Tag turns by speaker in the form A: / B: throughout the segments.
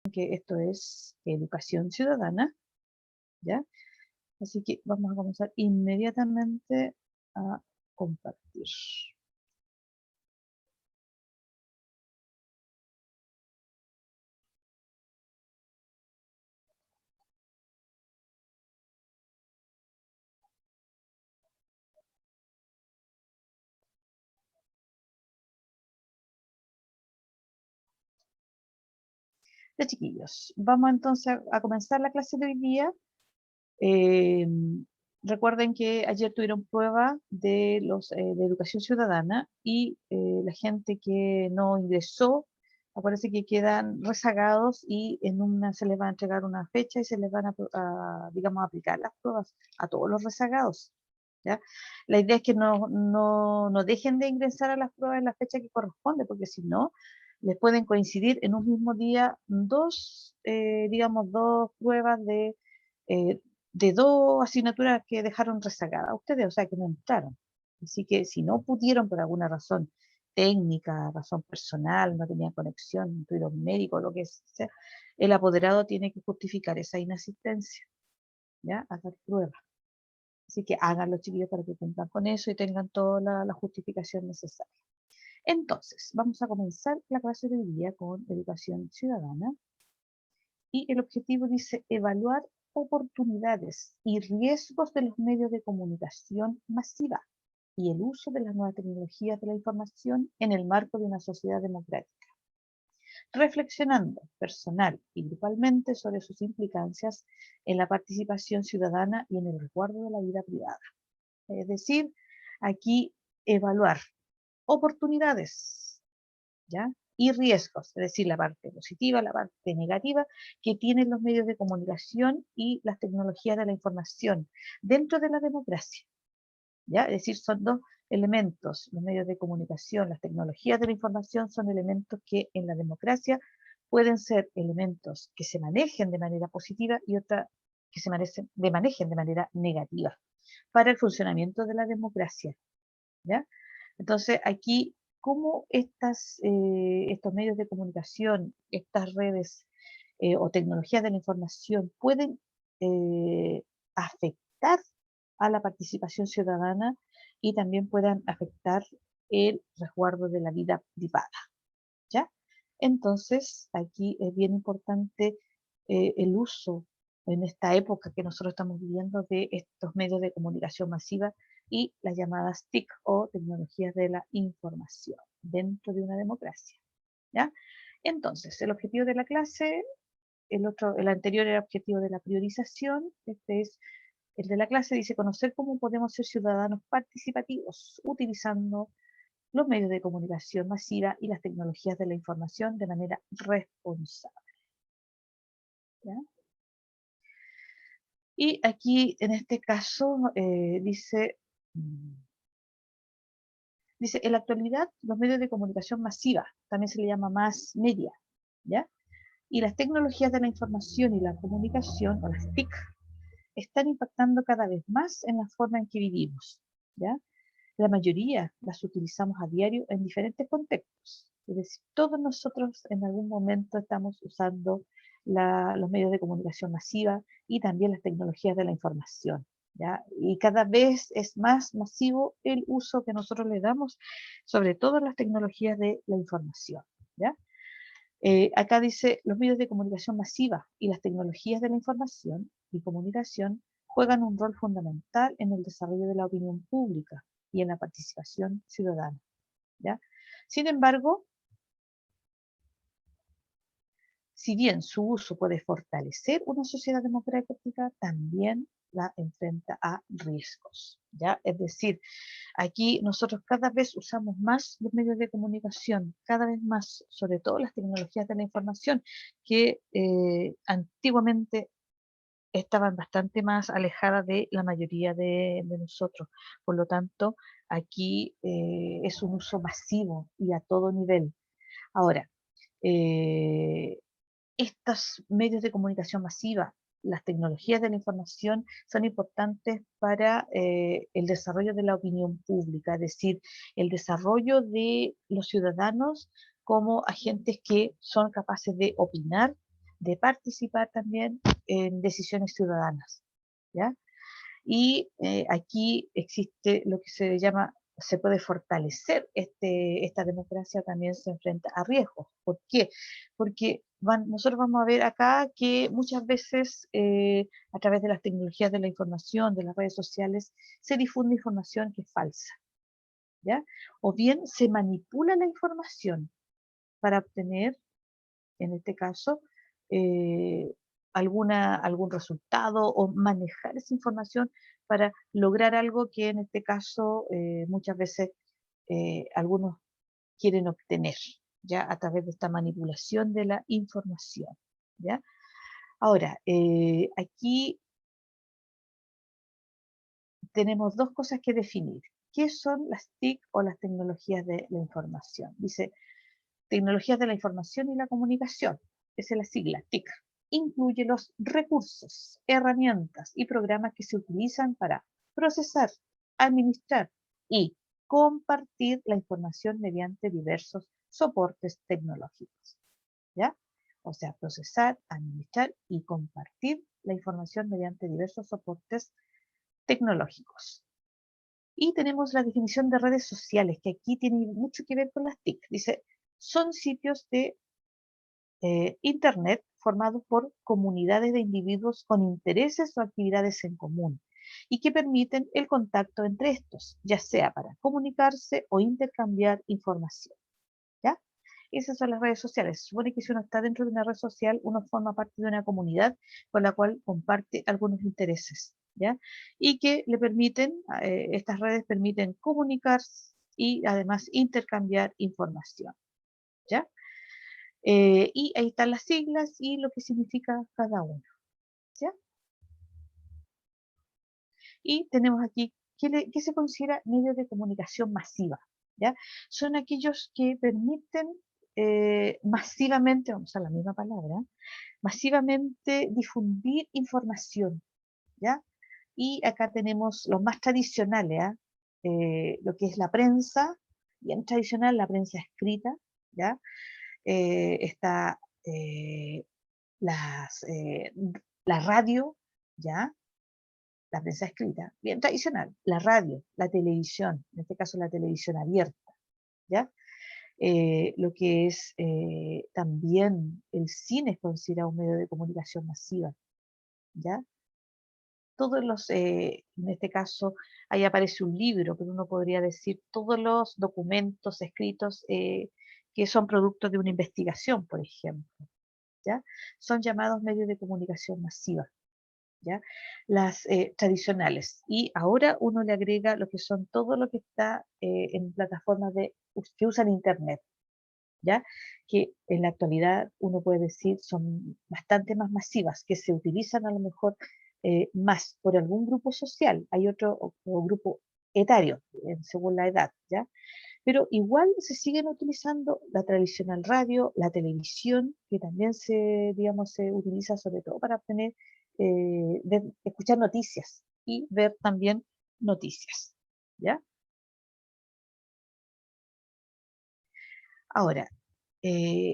A: que esto es educación ciudadana, ¿ya? Así que vamos a comenzar inmediatamente a compartir. Ya, chiquillos, vamos entonces a comenzar la clase de hoy día. Eh, Recuerden que ayer tuvieron prueba de de educación ciudadana y la gente que no ingresó, parece que quedan rezagados y en una se les va a entregar una fecha y se les van digamos, aplicar las pruebas a todos los rezagados. ¿Ya? La idea es que no dejen de ingresar a las pruebas en la fecha que corresponde, porque si no, les pueden coincidir en un mismo día digamos, dos pruebas eh, de dos asignaturas que dejaron rezagadas a ustedes, o sea, que no entraron. Así que si no pudieron por alguna razón técnica, razón personal, no tenían conexión, no tuvieron médico, lo que sea, el apoderado tiene que justificar esa inasistencia, ¿ya? A dar prueba. Así que háganlo, chiquillos, para que cumplan con eso y tengan toda la justificación necesaria. Entonces, vamos a comenzar la clase de hoy día con educación ciudadana. Y el objetivo dice evaluar oportunidades y riesgos de los medios de comunicación masiva y el uso de las nuevas tecnologías de la información en el marco de una sociedad democrática, reflexionando personal y grupalmente sobre sus implicancias en la participación ciudadana y en el resguardo de la vida privada. Es decir, aquí evaluar oportunidades, ¿ya? Y riesgos, es decir, la parte positiva, la parte negativa que tienen los medios de comunicación y las tecnologías de la información dentro de la democracia, ¿ya? Es decir, son dos elementos, los medios de comunicación, las tecnologías de la información son elementos que en la democracia pueden ser elementos que se manejen de manera positiva y otra que se manejen de manera negativa para el funcionamiento de la democracia, ¿ya? Entonces, aquí, ¿cómo estos medios de comunicación, estas redes o tecnologías de la información pueden afectar a la participación ciudadana y también puedan afectar el resguardo de la vida privada? ¿Ya? Entonces, aquí es bien importante el uso en esta época que nosotros estamos viviendo de estos medios de comunicación masiva y las llamadas TIC o tecnologías de la información dentro de una democracia. ¿Ya? Entonces, el objetivo de la clase, el anterior era el objetivo de la priorización, este es el de la clase, dice conocer cómo podemos ser ciudadanos participativos utilizando los medios de comunicación masiva y las tecnologías de la información de manera responsable. ¿Ya? Y aquí, en este caso, dice, en la actualidad, los medios de comunicación masiva, también se le llama más media, ¿ya? Y las tecnologías de la información y la comunicación, o las TIC, están impactando cada vez más en la forma en que vivimos, ¿ya? La mayoría las utilizamos a diario en diferentes contextos. Es decir, todos nosotros en algún momento estamos usando los medios de comunicación masiva y también las tecnologías de la información, ¿ya? Y cada vez es más masivo el uso que nosotros le damos, sobre todo las tecnologías de la información, ¿ya? Acá dice, los medios de comunicación masiva y las tecnologías de la información y comunicación juegan un rol fundamental en el desarrollo de la opinión pública y en la participación ciudadana, ¿ya? Sin embargo, si bien su uso puede fortalecer una sociedad democrática, también la enfrenta a riesgos, ¿ya? Es decir, aquí nosotros cada vez usamos más los medios de comunicación, cada vez más, sobre todo las tecnologías de la información, que antiguamente estaban bastante más alejadas de la mayoría de nosotros. Por lo tanto, aquí es un uso masivo y a todo nivel. Ahora, eh, estos medios de comunicación masiva, las tecnologías de la información son importantes para el desarrollo de la opinión pública, es decir, el desarrollo de los ciudadanos como agentes que son capaces de opinar de participar también en decisiones ciudadanas, ¿ya? Y aquí existe lo que se llama, se puede fortalecer esta democracia, también se enfrenta a riesgos. ¿Por qué? Porque nosotros vamos a ver acá que muchas veces a través de las tecnologías de la información, de las redes sociales, se difunde información que es falsa, ¿ya? O bien se manipula la información para obtener, en este caso, eh, algún resultado o manejar esa información para lograr algo que en este caso muchas veces algunos quieren obtener, ya a través de esta manipulación de la información, ¿ya? Ahora, aquí tenemos dos cosas que definir. ¿Qué son las TIC o las tecnologías de la información? Dice, tecnologías de la información y la comunicación, esa es la sigla, TIC. Incluye los recursos, herramientas y programas que se utilizan para procesar, administrar y compartir la información mediante diversos soportes tecnológicos, ¿ya? O sea, procesar, administrar y compartir la información mediante diversos soportes tecnológicos. Y tenemos la definición de redes sociales, que aquí tiene mucho que ver con las TIC. Dice, son sitios de Internet formados por comunidades de individuos con intereses o actividades en común y que permiten el contacto entre estos, ya sea para comunicarse o intercambiar información, ¿ya? Esas son las redes sociales. Se supone que si uno está dentro de una red social, uno forma parte de una comunidad con la cual comparte algunos intereses, ¿ya? Y que le permiten, estas redes permiten comunicarse y además intercambiar información, ¿ya? Y ahí están las siglas y lo que significa cada uno, ¿ya? Y tenemos aquí, ¿qué se considera medios de comunicación masiva? ¿Ya? Son aquellos que permiten masivamente, vamos a la misma palabra, masivamente difundir información, ¿ya? Y acá tenemos los más tradicionales, ¿ah? Lo que es la prensa, bien tradicional, la prensa escrita, ¿ya? Está las, la radio, ¿ya? La prensa escrita, bien tradicional, la radio, la televisión, en este caso la televisión abierta, ¿ya? Lo que es también el cine es considerado un medio de comunicación masiva, ¿ya? Todos los, en este caso, ahí aparece un libro, pero uno podría decir todos los documentos escritos que son productos de una investigación, por ejemplo, ¿ya? Son llamados medios de comunicación masiva, ¿ya? Las tradicionales. Y ahora uno le agrega lo que son todo lo que está en plataformas que usan Internet, ¿ya? Que en la actualidad uno puede decir son bastante más masivas, que se utilizan a lo mejor más por algún grupo social, hay otro o grupo etario, según la edad, ¿ya? Pero igual se siguen utilizando la tradicional radio, la televisión, que también se, digamos, se utiliza sobre todo para obtener, escuchar noticias y ver también noticias, ¿ya? Ahora,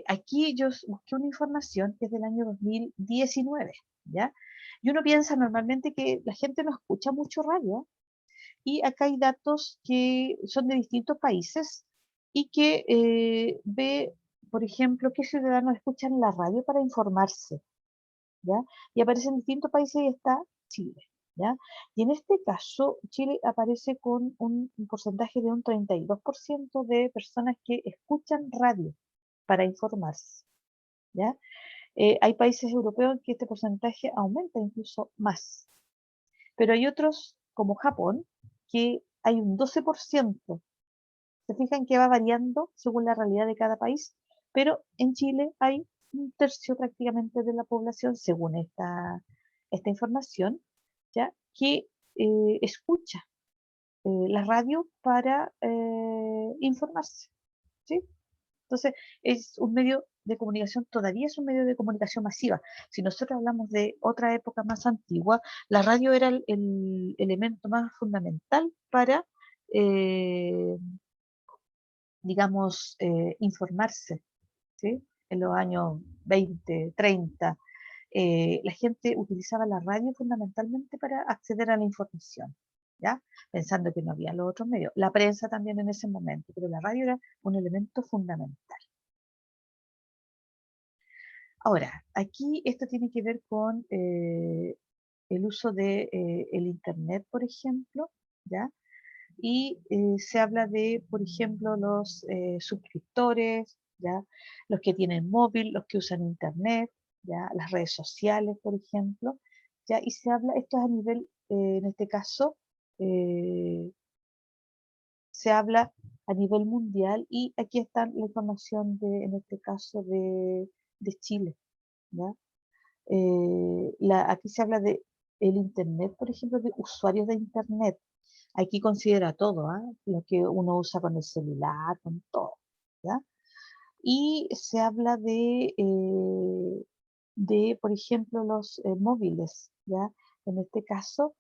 A: aquí yo busqué una información que es del año 2019, ¿ya? Y uno piensa normalmente que la gente no escucha mucho radio, y acá hay datos que son de distintos países y que ve, por ejemplo, qué ciudadanos escuchan la radio para informarse, ¿ya? Y aparecen distintos países y está Chile, ¿ya? Y en este caso, Chile aparece con un porcentaje de un 32% de personas que escuchan radio para informarse, ¿ya? Hay países europeos en que este porcentaje aumenta incluso más, pero hay otros, como Japón, que hay un 12%. Se fijan que va variando según la realidad de cada país, pero en Chile hay un tercio prácticamente de la población, según esta información, ¿ya? Que escucha la radio para informarse, ¿sí? Entonces, es un medio de comunicación, todavía es un medio de comunicación masiva. Si nosotros hablamos de otra época más antigua, la radio era el elemento más fundamental para, eh, digamos, informarse, ¿sí? en los años 20, 30, la gente utilizaba la radio fundamentalmente para acceder a la información, ¿ya? Pensando que no había los otros medios. La prensa también en ese momento, pero la radio era un elemento fundamental. Ahora, aquí esto tiene que ver con el uso de el Internet, por ejemplo, ¿ya? Y se habla de, por ejemplo, los suscriptores, ¿ya? Los que tienen móvil, los que usan Internet, ¿ya? Las redes sociales, por ejemplo, ¿ya? Y se habla, esto es a nivel, en este caso, eh, se habla a nivel mundial y aquí está la información de, en este caso, de Chile, ¿ya? Aquí se habla de el Internet, por ejemplo, de usuarios de Internet. Aquí considera todo, ¿ah? Lo que uno usa con el celular, con todo, ¿ya? Y se habla por ejemplo, los móviles, ¿ya? En este caso,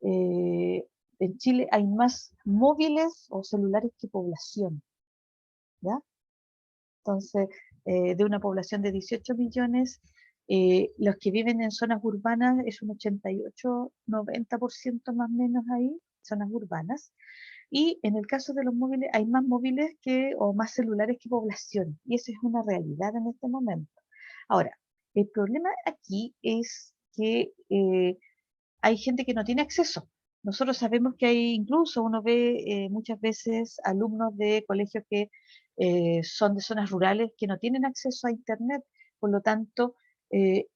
A: eh, en Chile hay más móviles o celulares que población, ¿ya? Entonces, de una población de 18 millones, los que viven en zonas urbanas es un 88-90% más o menos ahí, zonas urbanas. Y en el caso de los móviles, hay más móviles o más celulares que población. Y esa es una realidad en este momento. Ahora, el problema aquí es que hay gente que no tiene acceso. Nosotros sabemos que hay, incluso uno ve muchas veces alumnos de colegios que son de zonas rurales que no tienen acceso a Internet, por lo tanto, eh,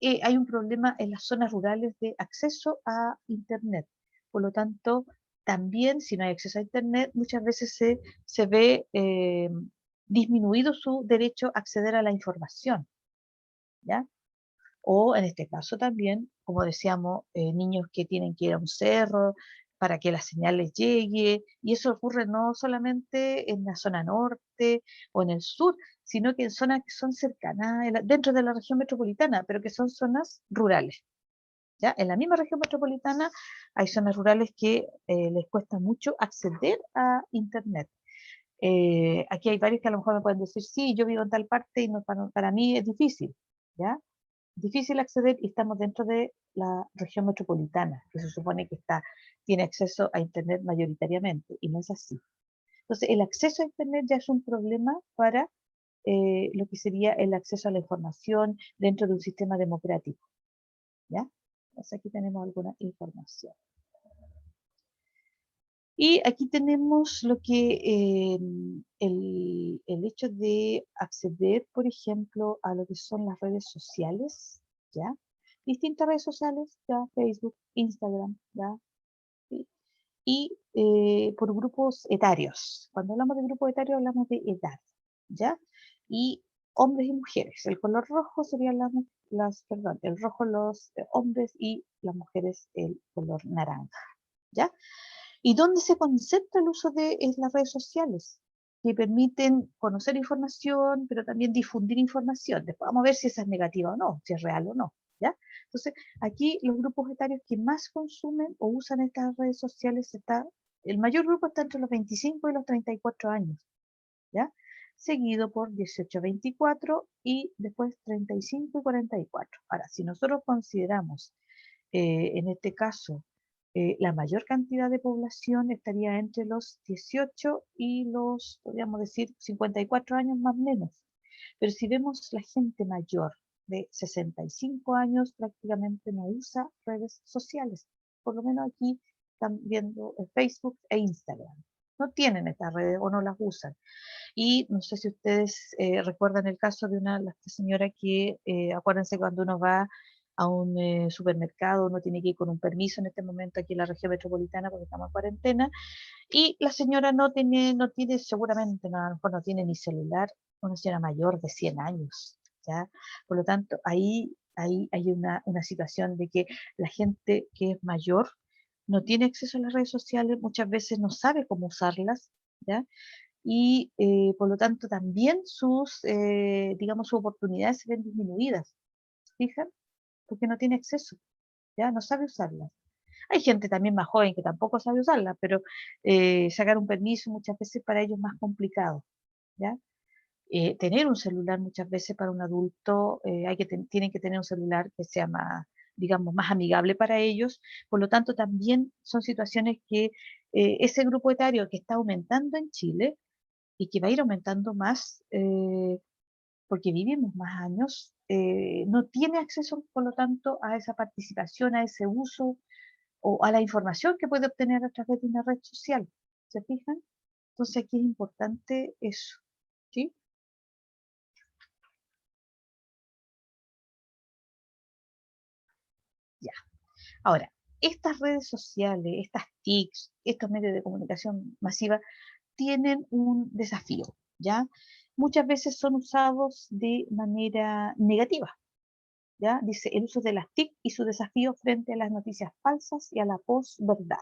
A: hay un problema en las zonas rurales de acceso a Internet. Por lo tanto, también si no hay acceso a Internet, muchas veces se ve disminuido su derecho a acceder a la información, ¿ya? O en este caso también, como decíamos, niños que tienen que ir a un cerro para que la señal les llegue, y eso ocurre no solamente en la zona norte o en el sur, sino que en zonas que son cercanas, dentro de la región metropolitana, pero que son zonas rurales. ¿Ya? En la misma región metropolitana hay zonas rurales que les cuesta mucho acceder a Internet. Aquí hay varios que a lo mejor me pueden decir, sí, yo vivo en tal parte y no, para mí es difícil, ¿ya? Difícil acceder y estamos dentro de la región metropolitana, que se supone que tiene acceso a Internet mayoritariamente, y no es así. Entonces, el acceso a Internet ya es un problema para lo que sería el acceso a la información dentro de un sistema democrático, ¿ya? Entonces, aquí tenemos alguna información. Y aquí tenemos lo que el hecho de acceder, por ejemplo, a lo que son las redes sociales, ¿ya? Distintas redes sociales, ya, Facebook, Instagram, ¿ya? ¿Sí? Y por grupos etarios. Cuando hablamos de grupos etarios hablamos de edad, ¿ya? Y hombres y mujeres. El color rojo serían perdón, el rojo los hombres y las mujeres el color naranja, ¿ya? ¿Y dónde se concentra el uso de las redes sociales? Que permiten conocer información, pero también difundir información. Después vamos a ver si esa es negativa o no, si es real o no, ¿ya? Entonces, aquí los grupos etarios que más consumen o usan estas redes sociales el mayor grupo está entre los 25 y los 34 años, ¿ya? Seguido por 18 a 24 y después 35 y 44. Ahora, si nosotros consideramos en este caso, la mayor cantidad de población estaría entre los 18 y los, podríamos decir, 54 años más o menos. Pero si vemos la gente mayor de 65 años, prácticamente no usa redes sociales. Por lo menos aquí están viendo Facebook e Instagram. No tienen estas redes o no las usan. Y no sé si ustedes recuerdan el caso de la señora que, acuérdense cuando uno va a un supermercado, uno tiene que ir con un permiso en este momento aquí en la región metropolitana porque estamos en cuarentena, y la señora no tiene seguramente, no, a lo mejor no tiene ni celular, una señora mayor de 100 años, ¿ya? Por lo tanto, ahí hay una situación de que la gente que es mayor no tiene acceso a las redes sociales, muchas veces no sabe cómo usarlas, ¿ya? Y por lo tanto también digamos, sus oportunidades se ven disminuidas, ¿fijan? Porque no tiene acceso, ya no sabe usarlas. Hay gente también más joven que tampoco sabe usarlas, pero sacar un permiso muchas veces para ellos es más complicado, ¿ya? tener un celular muchas veces para un adulto, tienen que tener un celular que sea más, digamos, más amigable para ellos. Por lo tanto, también son situaciones que ese grupo etario que está aumentando en Chile y que va a ir aumentando más, porque vivimos más años, no tiene acceso, por lo tanto, a esa participación, a ese uso o a la información que puede obtener a través de una red social. ¿Se fijan? Entonces aquí es importante eso. ¿Sí? Ya. Ahora, estas redes sociales, estas TICs, estos medios de comunicación masiva, tienen un desafío, ¿ya? Muchas veces son usados de manera negativa, ¿ya? Dice el uso de las TIC y su desafío frente a las noticias falsas y a la posverdad.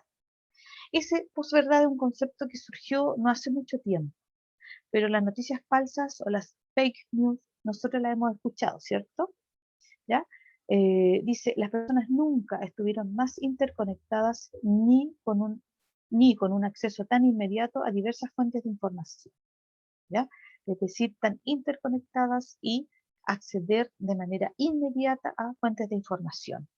A: Ese posverdad es un concepto que surgió no hace mucho tiempo, pero las noticias falsas o las fake news, nosotros las hemos escuchado, ¿cierto? ¿Ya? Dice, las personas nunca estuvieron más interconectadas ni con un acceso tan inmediato a diversas fuentes de información, ¿ya? Es decir, tan interconectadas y acceder de manera inmediata a fuentes de información.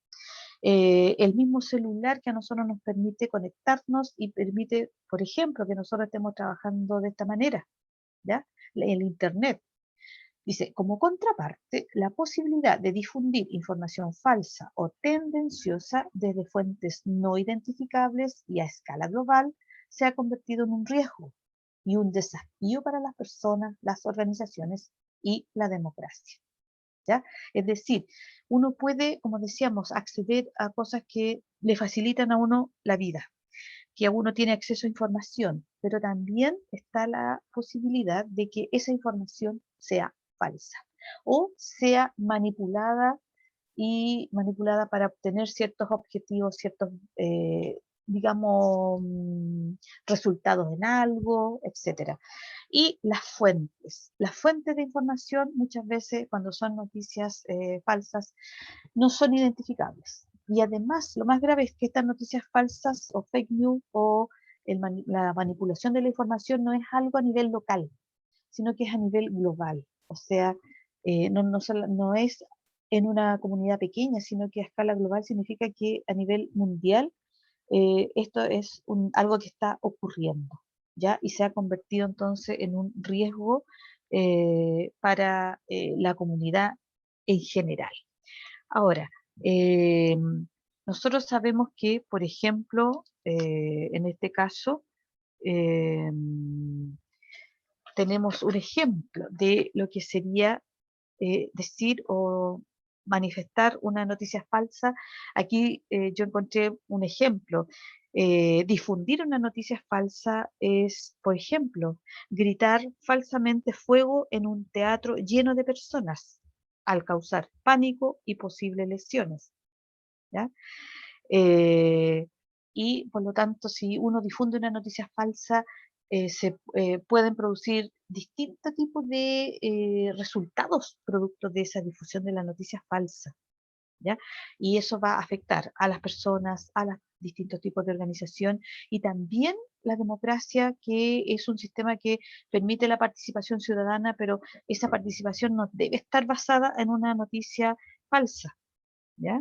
A: El mismo celular que a nosotros nos permite conectarnos y permite, por ejemplo, que nosotros estemos trabajando de esta manera, ¿ya? El Internet. Dice, como contraparte, la posibilidad de difundir información falsa o tendenciosa desde fuentes no identificables y a escala global se ha convertido en un riesgo y un desafío para las personas, las organizaciones y la democracia. ¿Ya? Es decir, uno puede, como decíamos, acceder a cosas que le facilitan a uno la vida, que a uno tiene acceso a información, pero también está la posibilidad de que esa información sea falsa o sea manipulada y manipulada para obtener ciertos objetivos, ciertos, digamos, resultados en algo, etcétera. Y las fuentes de información muchas veces cuando son noticias falsas no son identificables. Y además, lo más grave es que estas noticias falsas o fake news o la manipulación de la información no es algo a nivel local, sino que es a nivel global. O sea, no es en una comunidad pequeña, sino que a escala global significa que a nivel mundial esto es algo que está ocurriendo, ¿ya? Y se ha convertido entonces en un riesgo para la comunidad en general. Ahora, eh, nosotros sabemos que, por ejemplo, en este caso, eh, tenemos un ejemplo de lo que sería decir o manifestar una noticia falsa. Aquí yo encontré un ejemplo. Difundir una noticia falsa es, por ejemplo, gritar falsamente fuego en un teatro lleno de personas al causar pánico y posibles lesiones. ¿Ya? Eh, y por lo tanto, si uno difunde una noticia falsa, se pueden producir distintos tipos de resultados producto de esa difusión de la noticia falsa, ¿ya? Y eso va a afectar a las personas, a los distintos tipos de organización y también la democracia, que es un sistema que permite la participación ciudadana, pero esa participación no debe estar basada en una noticia falsa, ¿ya?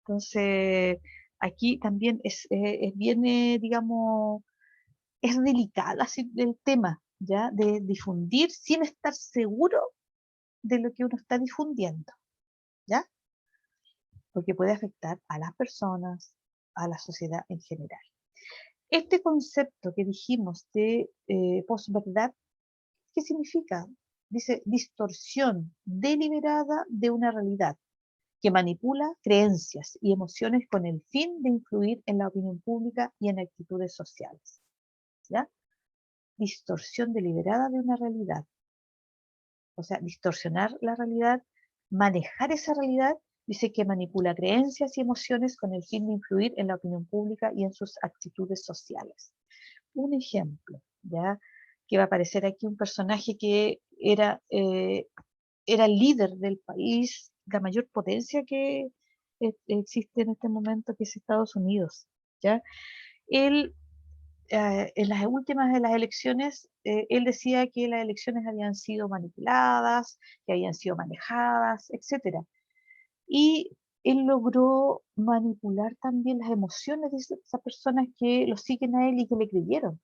A: Entonces, aquí también es bien, digamos, es delicada así, el tema, ¿ya? De difundir sin estar seguro de lo que uno está difundiendo, ¿ya? Porque puede afectar a las personas, a la sociedad en general. Este concepto que dijimos de posverdad, ¿qué significa? Dice distorsión deliberada de una realidad que manipula creencias y emociones con el fin de influir en la opinión pública y en actitudes sociales. ¿Ya? Distorsión deliberada de una realidad. O sea, distorsionar la realidad, manejar esa realidad, dice que manipula creencias y emociones con el fin de influir en la opinión pública y en sus actitudes sociales. Un ejemplo, ¿ya? Que va a aparecer aquí un personaje que era el líder del país, la mayor potencia que existe en este momento, que es Estados Unidos, ¿ya? Él en las últimas de las elecciones, él decía que las elecciones habían sido manipuladas, que habían sido manejadas, etcétera. Y él logró manipular también las emociones de esas personas que lo siguen a él y que le creyeron.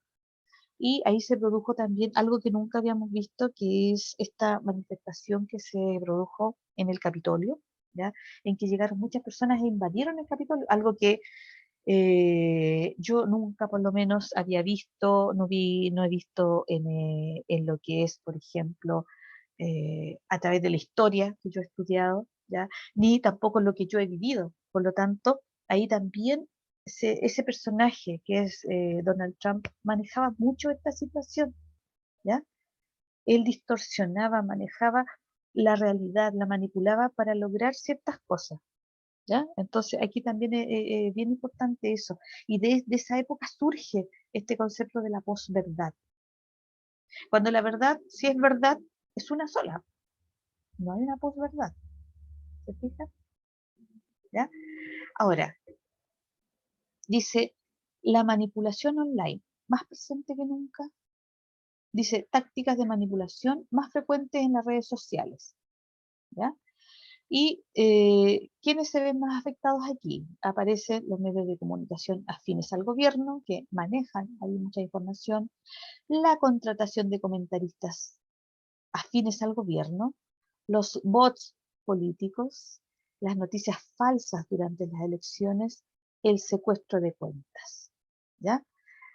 A: Y ahí se produjo también algo que nunca habíamos visto, que es esta manifestación que se produjo en el Capitolio, ¿ya? En que llegaron muchas personas e invadieron el Capitolio, algo que yo nunca por lo menos había visto, no he visto en lo que es, por ejemplo, a través de la historia que yo he estudiado, ¿ya? Ni tampoco en lo que yo he vivido. Por lo tanto, ahí también ese personaje que es Donald Trump manejaba mucho esta situación, ¿ya? Él distorsionaba, manejaba la realidad, la manipulaba para lograr ciertas cosas. ¿Ya? Entonces aquí también es bien importante eso. Y de esa época surge este concepto de la posverdad. Cuando la verdad, si es verdad, es una sola. No hay una posverdad. ¿Se fija? ¿Ya? Ahora, dice, la manipulación online, más presente que nunca. Dice, tácticas de manipulación más frecuentes en las redes sociales. ¿Ya? Y ¿quiénes se ven más afectados aquí? Aparecen los medios de comunicación afines al gobierno, que manejan ahí mucha información, la contratación de comentaristas afines al gobierno, los bots políticos, las noticias falsas durante las elecciones, el secuestro de cuentas. ¿Ya?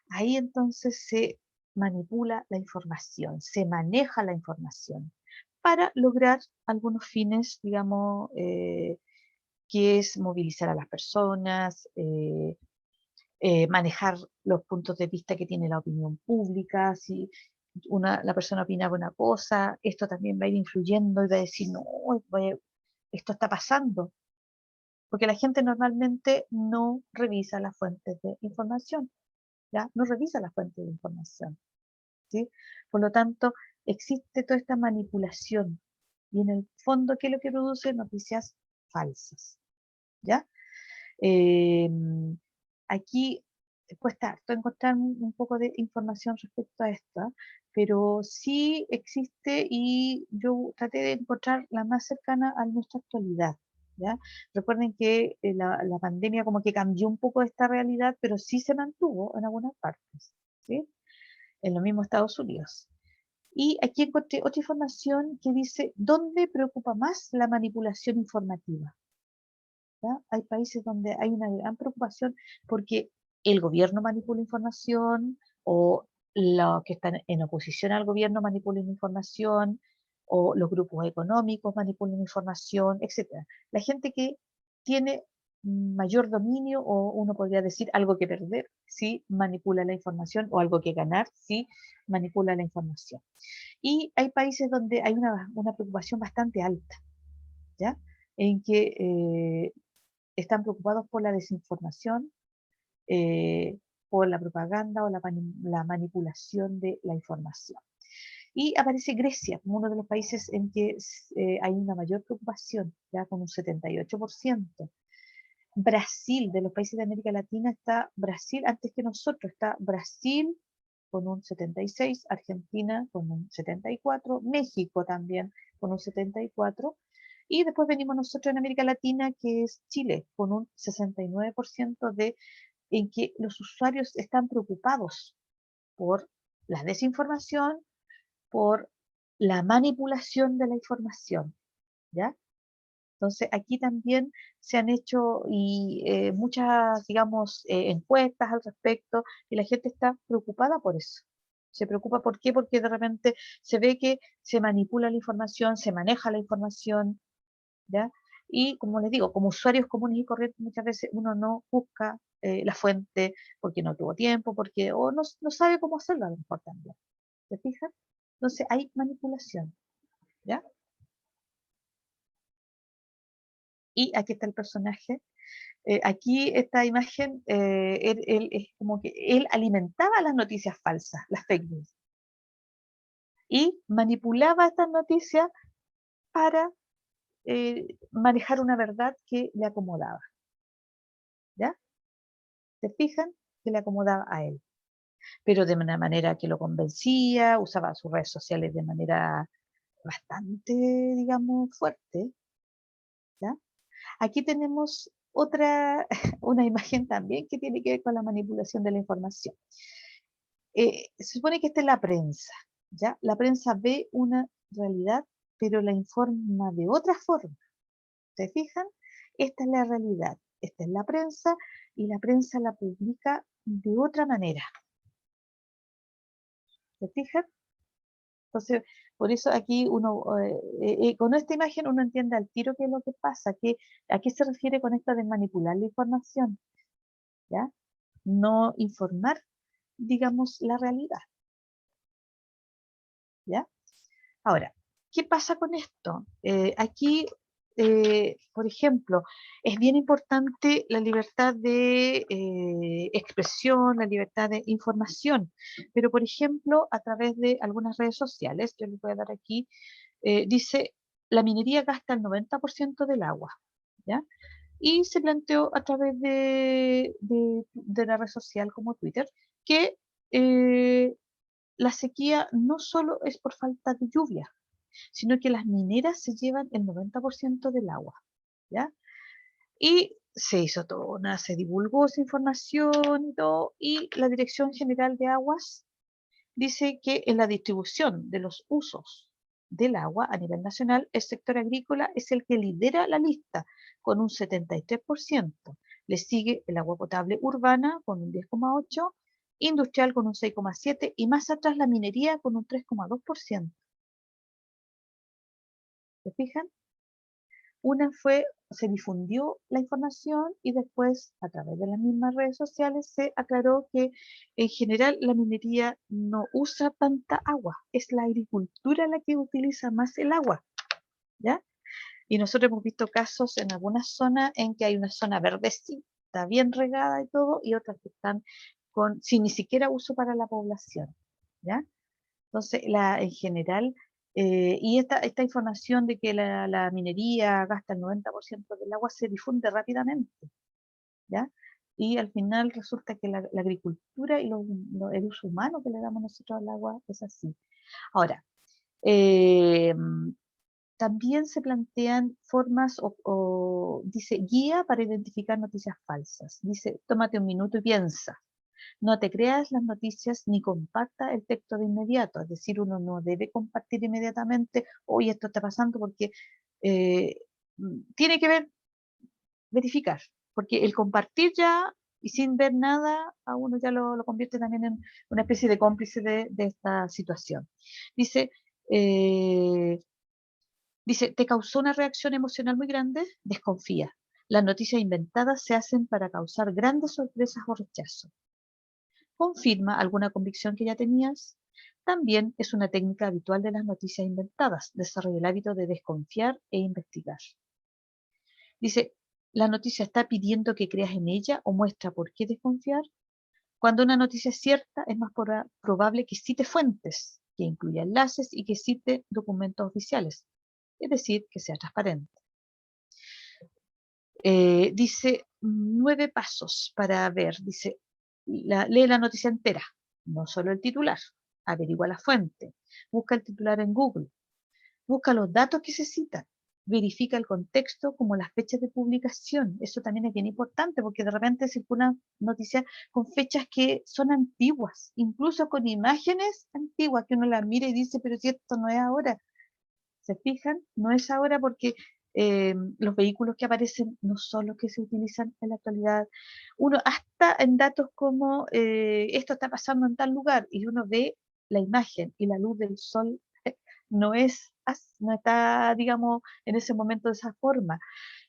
A: Ahí entonces se manipula la información, se maneja la información para lograr algunos fines, digamos, que es movilizar a las personas, manejar los puntos de vista que tiene la opinión pública. Si la persona opinaba una cosa, esto también va a ir influyendo y va a decir, no, esto está pasando, porque la gente normalmente no revisa las fuentes de información, ¿ya? No revisa las fuentes de información, ¿sí? Por lo tanto, existe toda esta manipulación y en el fondo, ¿qué es lo que produce? Noticias falsas, ¿ya? Eh, aquí cuesta harto encontrar un poco de información respecto a esto, pero sí existe y yo traté de encontrar la más cercana a nuestra actualidad. ¿Ya? Recuerden que la pandemia como que cambió un poco esta realidad, pero sí se mantuvo en algunas partes, ¿sí? En los mismos Estados Unidos. Y aquí encontré otra información que dice, ¿dónde preocupa más la manipulación informativa? ¿Ya? Hay países donde hay una gran preocupación porque el gobierno manipula información o los que están en oposición al gobierno manipulan información o los grupos económicos manipulan información, etcétera. La gente que tiene mayor dominio o uno podría decir algo que perder si manipula la información o algo que ganar si manipula la información. Y hay países donde hay una preocupación bastante alta, ¿ya? En que están preocupados por la desinformación, eh, por la propaganda o la manipulación de la información. Y aparece Grecia como uno de los países en que hay una mayor preocupación, ya con un 78%. Brasil, de los países de América Latina, está Brasil antes que nosotros, está Brasil con un 76, Argentina con un 74, México también con un 74, y después venimos nosotros en América Latina, que es Chile, con un 69% en que los usuarios están preocupados por la desinformación, por la manipulación de la información, ¿ya? Entonces, aquí también se han hecho muchas, digamos, encuestas al respecto y la gente está preocupada por eso. Se preocupa, ¿por qué? Porque de repente se ve que se manipula la información, se maneja la información, ¿ya? Y como les digo, como usuarios comunes y corrientes, muchas veces uno no busca la fuente porque no tuvo tiempo, porque o no sabe cómo hacerlo a lo mejor también. ¿Se fijan? Entonces hay manipulación, ¿ya? Y aquí está el personaje. Aquí esta imagen, él es como que él alimentaba las noticias falsas, las fake news, y manipulaba estas noticias para manejar una verdad que le acomodaba, ¿ya? ¿Se fijan? Que le acomodaba a él. pero de una manera que lo convencía, usaba sus redes sociales de manera bastante, digamos, fuerte, ¿ya? Aquí tenemos otra, una imagen también que tiene que ver con la manipulación de la información. Se supone que esta es la prensa, ¿ya? La prensa ve una realidad, pero la informa de otra forma. ¿Se fijan? Esta es la realidad, esta es la prensa, y la prensa la publica de otra manera. ¿Se fijan? Entonces, por eso aquí uno, con esta imagen uno entiende al tiro qué es lo que pasa, a qué se refiere con esto de manipular la información, ¿ya? No informar, digamos, la realidad, ¿ya? Ahora, ¿qué pasa con esto? Aquí, por ejemplo, es bien importante la libertad de expresión, la libertad de información, pero por ejemplo, a través de algunas redes sociales, yo les voy a dar aquí, dice, la minería gasta el 90% del agua, ¿ya? Y se planteó a través de la red social como Twitter que eh, la sequía no solo es por falta de lluvia, sino que las mineras se llevan el 90% del agua, ¿ya? Y se hizo se divulgó esa información y todo, y la Dirección General de Aguas dice que en la distribución de los usos del agua a nivel nacional, el sector agrícola es el que lidera la lista con un 73%. Le sigue el agua potable urbana con un 10,8%, industrial con un 6,7% y más atrás la minería con un 3,2%. ¿Se fijan? Se difundió la información y después a través de las mismas redes sociales se aclaró que en general la minería no usa tanta agua, es la agricultura la que utiliza más el agua, ¿ya? Y nosotros hemos visto casos en algunas zonas en que hay una zona verdecita, bien regada y todo, y otras que están sin ni siquiera uso para la población, ¿ya? Entonces, en general, y esta información de que la minería gasta el 90% del agua se difunde rápidamente, ¿ya? Y al final resulta que la agricultura y el uso humano que le damos nosotros al agua es así. Ahora, eh, también se plantean formas dice, guía para identificar noticias falsas. Dice, tómate un minuto y piensa. No te creas las noticias ni comparta el texto de inmediato, es decir, uno no debe compartir inmediatamente, oye, esto está pasando porque eh, tiene que verificar, porque el compartir ya y sin ver nada, a uno ya lo convierte también en una especie de cómplice de esta situación. Dice, eh, ¿te causó una reacción emocional muy grande? Desconfía. Las noticias inventadas se hacen para causar grandes sorpresas o rechazo. ¿Confirma alguna convicción que ya tenías? También es una técnica habitual de las noticias inventadas, desarrolla el hábito de desconfiar e investigar. Dice, ¿la noticia está pidiendo que creas en ella o muestra por qué desconfiar? Cuando una noticia es cierta, es más probable que cite fuentes, que incluya enlaces y que cite documentos oficiales, es decir, que sea transparente. Dice 9 pasos para ver, dice, lee la noticia entera, no solo el titular, averigua la fuente, busca el titular en Google, busca los datos que se citan, verifica el contexto como las fechas de publicación, eso también es bien importante porque de repente circulan noticias con fechas que son antiguas, incluso con imágenes antiguas que uno las mira y dice, pero si esto no es ahora, ¿se fijan? No es ahora porque los vehículos que aparecen no son los que se utilizan en la actualidad. Uno hasta en datos como esto está pasando en tal lugar y uno ve la imagen y la luz del sol no está, digamos, en ese momento de esa forma.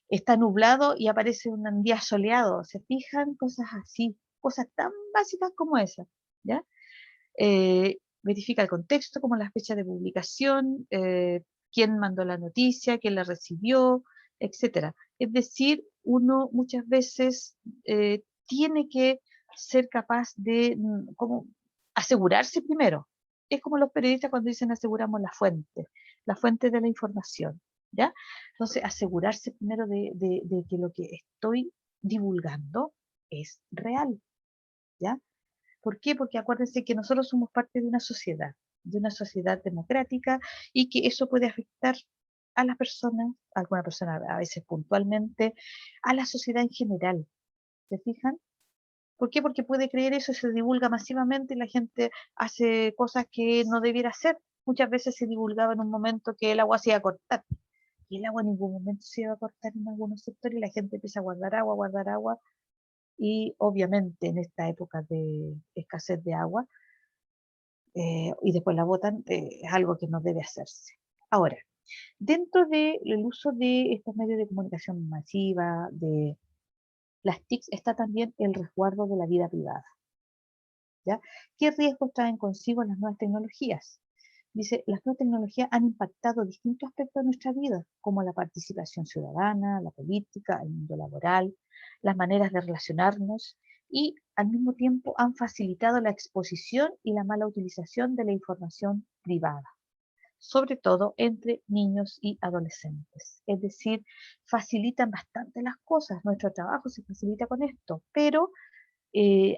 A: Está nublado y aparece un día soleado. ¿Se fijan? Cosas así, cosas tan básicas como esas, ¿ya? Verifica el contexto, como la fecha de publicación, quién mandó la noticia, quién la recibió, etcétera. Es decir, uno muchas veces tiene que ser capaz de como asegurarse primero. Es como los periodistas cuando dicen aseguramos la fuente de la información, ¿ya? Entonces, asegurarse primero de que lo que estoy divulgando es real, ¿ya? ¿Por qué? Porque acuérdense que nosotros somos parte de una sociedad democrática, y que eso puede afectar a las personas, a alguna persona a veces puntualmente, a la sociedad en general. ¿Se fijan? ¿Por qué? Porque puede creer eso, se divulga masivamente y la gente hace cosas que no debiera hacer. Muchas veces se divulgaba en un momento que el agua se iba a cortar. Y el agua en ningún momento se iba a cortar en algunos sectores, y la gente empieza a guardar agua, y obviamente en esta época de escasez de agua, y después la botan, es algo que no debe hacerse. Ahora, dentro del uso de estos medios de comunicación masiva, de las TICs, está también el resguardo de la vida privada. ¿Ya? ¿Qué riesgos traen consigo las nuevas tecnologías? Dice, las nuevas tecnologías han impactado distintos aspectos de nuestra vida, como la participación ciudadana, la política, el mundo laboral, las maneras de relacionarnos, y al mismo tiempo han facilitado la exposición y la mala utilización de la información privada, sobre todo entre niños y adolescentes. Es decir, facilitan bastante las cosas, nuestro trabajo se facilita con esto, pero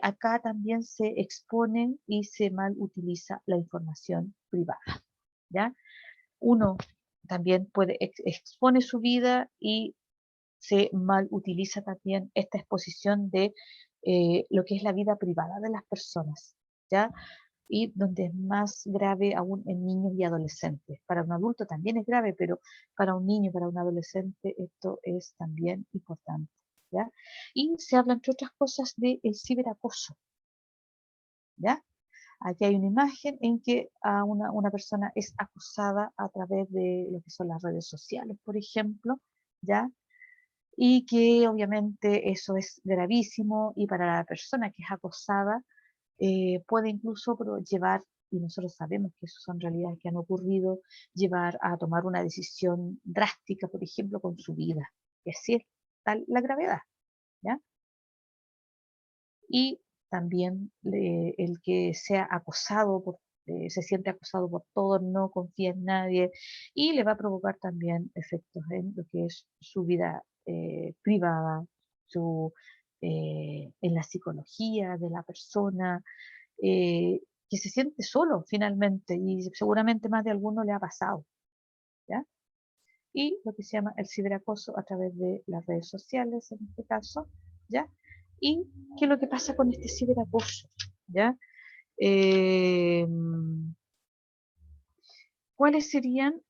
A: acá también se expone y se mal utiliza la información privada, ¿ya? Uno también expone su vida, y se mal utiliza también esta exposición de lo que es la vida privada de las personas, ¿ya? Y donde es más grave aún en niños y adolescentes. Para un adulto también es grave, pero para un niño, para un adolescente, esto es también importante, ¿ya? Y se habla, entre otras cosas, del ciberacoso, ¿ya? Aquí hay una imagen en que a una persona es acosada a través de lo que son las redes sociales, por ejemplo, ¿ya? Y que obviamente eso es gravísimo, y para la persona que es acosada puede incluso llevar, y nosotros sabemos que eso son realidades que han ocurrido, llevar a tomar una decisión drástica, por ejemplo, con su vida. Y así es tal la gravedad, ¿ya? Y también el que sea acosado, se siente acosado por todos, no confía en nadie, y le va a provocar también efectos en lo que es su vida privada, en la psicología de la persona, eh, que se siente solo finalmente, y seguramente más de alguno le ha pasado, ¿ya? Y lo que se llama el ciberacoso a través de las redes sociales, en este caso, ¿ya? ¿Y qué es lo que pasa con este ciberacoso? ¿Ya? Eh, ¿Cuáles serían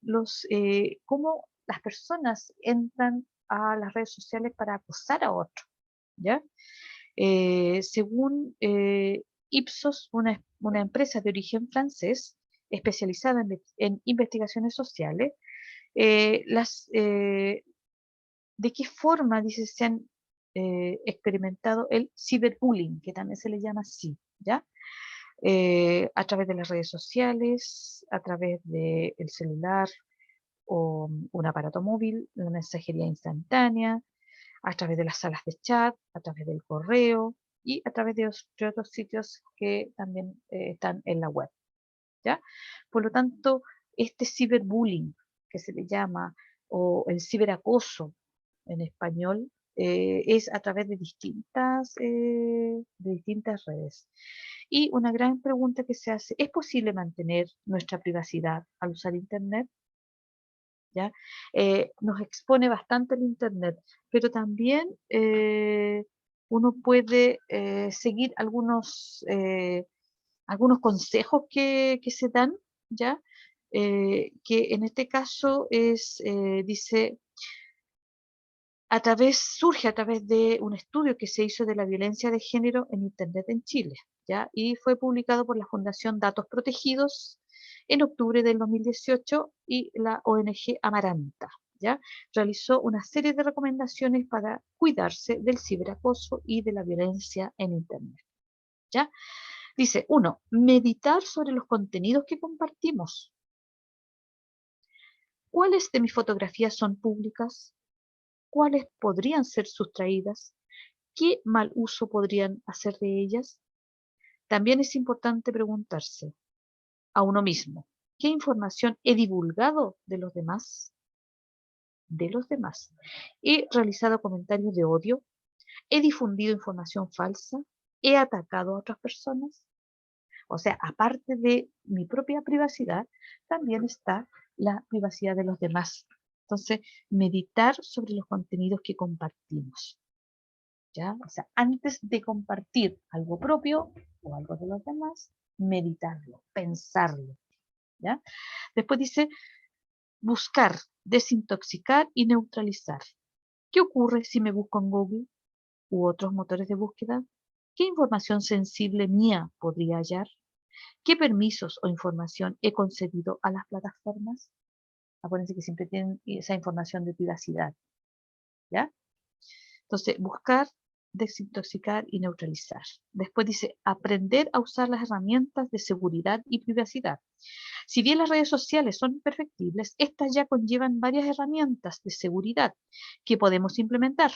A: cómo las personas entran a las redes sociales para acosar a otros? ¿Ya? Según Ipsos, una empresa de origen francés especializada en investigaciones sociales, eh, las, eh, ¿de qué forma, dice, se han experimentado el ciberbullying, que también se le llama así, ¿ya? A través de las redes sociales, a través del celular o un aparato móvil, la mensajería instantánea, a través de las salas de chat, a través del correo y a través de otros sitios que también están en la web, ¿ya? Por lo tanto, este ciberbullying, que se le llama, o el ciberacoso en español, es a través de distintas redes. Y una gran pregunta que se hace, ¿es posible mantener nuestra privacidad al usar Internet? ¿Ya? Nos expone bastante el Internet, pero también uno puede seguir algunos consejos que se dan, ¿ya? Que en este caso dice, surge a través de un estudio que se hizo de la violencia de género en Internet en Chile, ¿ya? Y fue publicado por la Fundación Datos Protegidos en octubre del 2018, y la ONG Amaranta, ¿ya? Realizó una serie de recomendaciones para cuidarse del ciberacoso y de la violencia en Internet, ¿ya? Dice, uno, meditar sobre los contenidos que compartimos. ¿Cuáles de mis fotografías son públicas? ¿Cuáles podrían ser sustraídas? ¿Qué mal uso podrían hacer de ellas? También es importante preguntarse a uno mismo, ¿qué información he divulgado de los demás? De los demás. ¿He realizado comentarios de odio? ¿He difundido información falsa? ¿He atacado a otras personas? O sea, aparte de mi propia privacidad, también está la privacidad de los demás. Entonces, meditar sobre los contenidos que compartimos. ¿Ya? O sea, antes de compartir algo propio o algo de los demás, meditarlo, pensarlo. ¿Ya? Después dice, buscar, desintoxicar y neutralizar. ¿Qué ocurre si me busco en Google u otros motores de búsqueda? ¿Qué información sensible mía podría hallar? ¿Qué permisos o información he concedido a las plataformas? Acuérdense que siempre tienen esa información de privacidad, ¿ya? Entonces, buscar, desintoxicar y neutralizar. Después dice, aprender a usar las herramientas de seguridad y privacidad. Si bien las redes sociales son perfectibles, estas ya conllevan varias herramientas de seguridad que podemos implementar.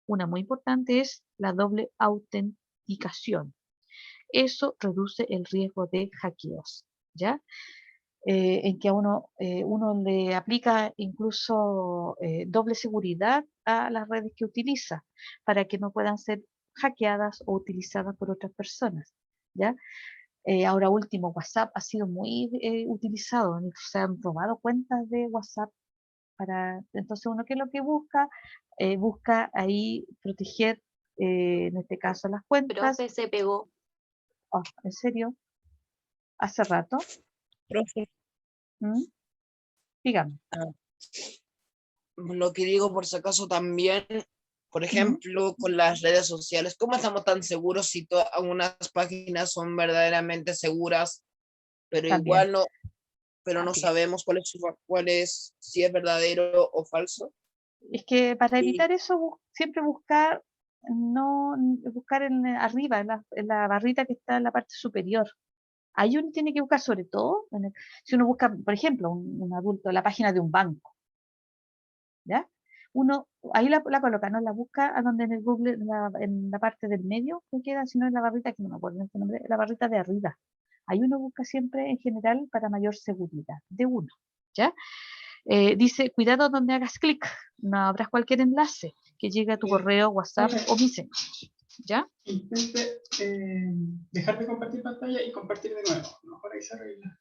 A: Una muy importante es la doble autenticación. Eso reduce el riesgo de hackeos, ¿ya? En que a uno le aplica incluso doble seguridad a las redes que utiliza para que no puedan ser hackeadas o utilizadas por otras personas, ¿ya? Ahora último, WhatsApp ha sido muy utilizado, se han robado cuentas de WhatsApp entonces uno, ¿qué es lo que busca? Busca ahí proteger, en este caso, las cuentas.
B: Profe, se pegó.
A: Oh, ¿en serio? ¿Hace rato?
C: Profe,
A: ¿Mm? Dígame.
C: lo que digo por si acaso también, por ejemplo, con las redes sociales, ¿cómo estamos tan seguros si algunas páginas son verdaderamente seguras, pero
A: También.
C: igual no, pero no
A: También.
C: sabemos cuál es, si es verdadero o falso?
A: Es que para
C: Y
A: evitar eso, siempre buscar, no buscar arriba, en la barrita que está en la parte superior. Ahí uno tiene que buscar sobre todo, si uno busca, por ejemplo, un adulto, la página de un banco, ¿ya? Uno ahí la coloca, no la busca a donde en el Google, en la parte del medio que queda, sino en la barrita, que no me acuerdo este nombre, la barrita de arriba. Ahí uno busca siempre en general para mayor seguridad de uno, ¿ya? Dice, cuidado donde hagas clic, no abras cualquier enlace que llegue a tu correo, WhatsApp o Messenger, ¿ya?
D: Intente dejar de compartir pantalla y compartir de nuevo. Mejor ahí se arregla.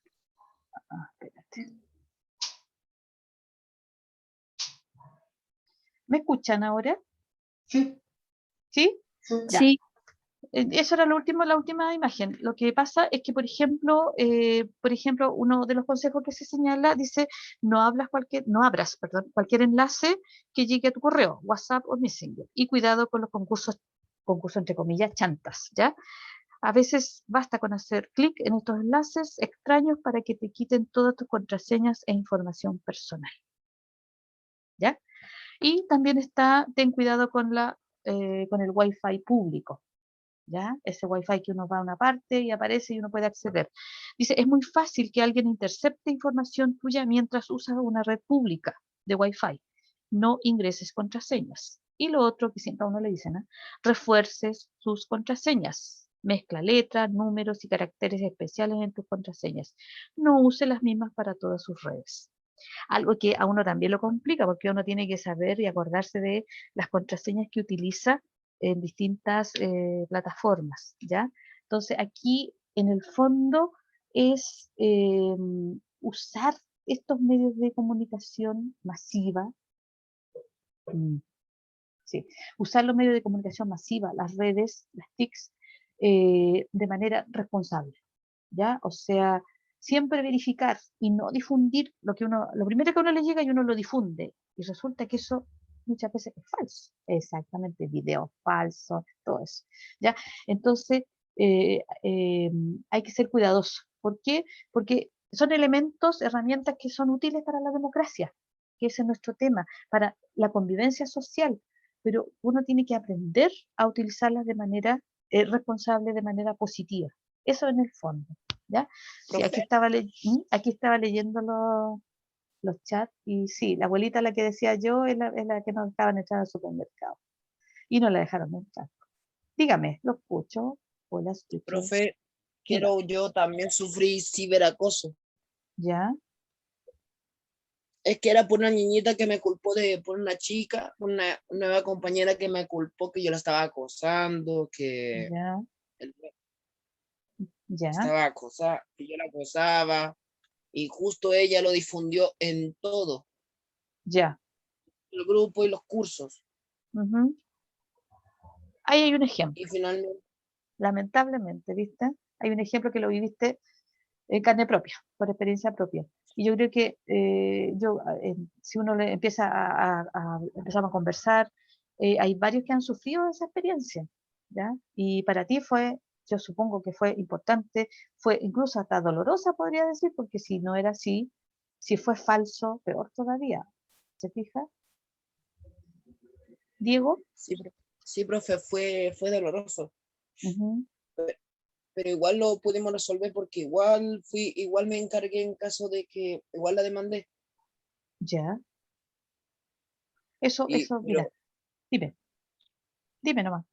A: Espérate. ¿Me escuchan ahora?
D: Sí.
A: ¿Sí?
D: Sí.
A: Ya.
B: Sí.
A: Eso era la última imagen. Lo que pasa es que, por ejemplo, uno de los consejos que se señala dice, no abras cualquier enlace que llegue a tu correo, WhatsApp o Messenger. Y cuidado con los concursos entre comillas, chantas, ¿ya? A veces basta con hacer clic en estos enlaces extraños para que te quiten todas tus contraseñas e información personal, ¿ya? Y también ten cuidado con el Wi-Fi público, ¿ya? Ese Wi-Fi que uno va a una parte y aparece y uno puede acceder. Dice, es muy fácil que alguien intercepte información tuya mientras usas una red pública de Wi-Fi. No ingreses contraseñas. Y lo otro que siempre a uno le dicen, ¿eh? Refuerces sus contraseñas. Mezcla letras, números y caracteres especiales en tus contraseñas. No use las mismas para todas sus redes. Algo que a uno también lo complica porque uno tiene que saber y acordarse de las contraseñas que utiliza en distintas plataformas, ¿ya? Entonces aquí en el fondo es usar estos medios de comunicación masiva, sí, usar los medios de comunicación masiva, las redes, las TICs, de manera responsable, ¿ya? O sea, siempre verificar y no difundir lo primero que a uno le llega y uno lo difunde, y resulta que eso muchas veces es falso, exactamente, videos falsos, todo eso, ¿ya? Entonces, hay que ser cuidadoso. ¿Por qué? Porque son elementos, herramientas que son útiles para la democracia, que ese es nuestro tema, para la convivencia social, pero uno tiene que aprender a utilizarlas de manera responsable, de manera positiva. Eso en el fondo, ¿ya? Sí, aquí estaba leyendo los chats y sí, la abuelita la que decía yo es la que nos dejaban entrar al supermercado y no la dejaron entrar. Dígame, lo escucho. Hola, escucho.
C: profe,
A: Dígame.
C: yo también sufrí ciberacoso.
A: ¿Ya?
C: Es que era por una niñita que me culpó por una chica, una nueva compañera que me culpó que yo la estaba acosando, que
A: ¿Ya?
C: el-
A: Ya,
C: estaba acosada, que yo la acosaba, y justo ella lo difundió en todo
A: ya.
C: el grupo y los cursos.
A: Ujú. Ahí hay un ejemplo,
C: Y finalmente,
A: lamentablemente, ¿viste? Hay un ejemplo que lo viviste en carne propia, por experiencia propia. Y yo creo que si uno le empieza empezamos a conversar, hay varios que han sufrido esa experiencia, ¿ya? Y para ti fue, yo supongo que fue importante, fue incluso hasta dolorosa, podría decir, porque si no era así, si fue falso, peor todavía. ¿Se fija? Diego.
C: sí, sí, profe, fue doloroso,
A: Ujú.
C: pero igual lo pudimos resolver porque igual me encargué en caso de que igual la demandé.
A: Ya. Eso, mira,
C: Pero
A: dime, dime nomás.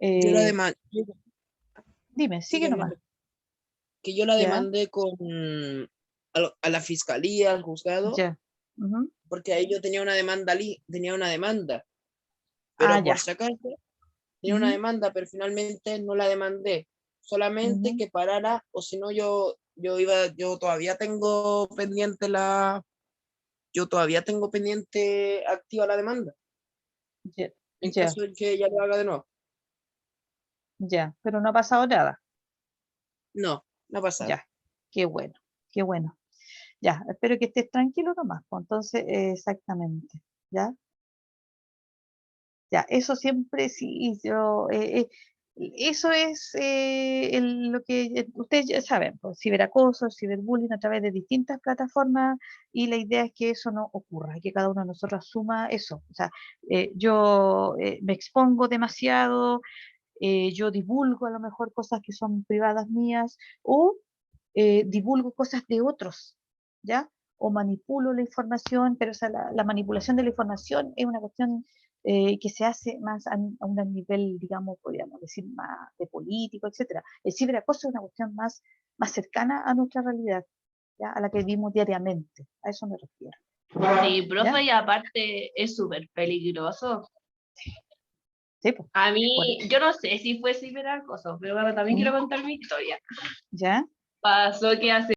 C: yo la
A: Eh,
C: demandé,
A: dime, sigue nomás.
C: que yo la
A: Ya,
C: demandé a la fiscalía, al juzgado,
A: ya. Ujú.
C: porque ahí yo tenía una demanda,
A: Ah,
C: pero por
A: ya.
C: si acaso tenía una
A: Ujú,
C: demanda, pero finalmente no la demandé, solamente
A: ujú.
C: que parara, o si no yo todavía tengo pendiente yo todavía tengo pendiente activa la demanda,
A: Ya,
C: en
A: ya,
C: caso de que ella lo haga de nuevo.
A: ya. Pero no ha pasado nada.
C: No, no ha pasado.
A: Ya. Qué bueno, qué bueno. Ya, espero que estés tranquilo nomás, pues. Entonces, exactamente. ¿Ya? Ya, eso siempre sí, eso es lo que ustedes ya saben, pues, ciberacoso, ciberbullying a través de distintas plataformas y la idea es que eso no ocurra, que cada uno de nosotros asuma eso. O sea, yo me expongo demasiado, yo divulgo a lo mejor cosas que son privadas mías o divulgo cosas de otros, ¿ya? O manipulo la información, pero o sea, la manipulación de la información es una cuestión que se hace más a un nivel, digamos, podríamos decir, más de político, etcétera. El ciberacoso es una cuestión más cercana a nuestra realidad, ¿ya? A la que vivimos diariamente. A eso me refiero.
B: Sí,
A: ¿Ya?
B: profe, y aparte es súper peligroso.
A: Sí, pues,
B: A
A: por-
B: mí, yo no sé si fue ciberacoso, pero bueno, también quiero
A: ¿Mm?
B: contar mi historia.
A: ¿Ya?
B: Pasó que hace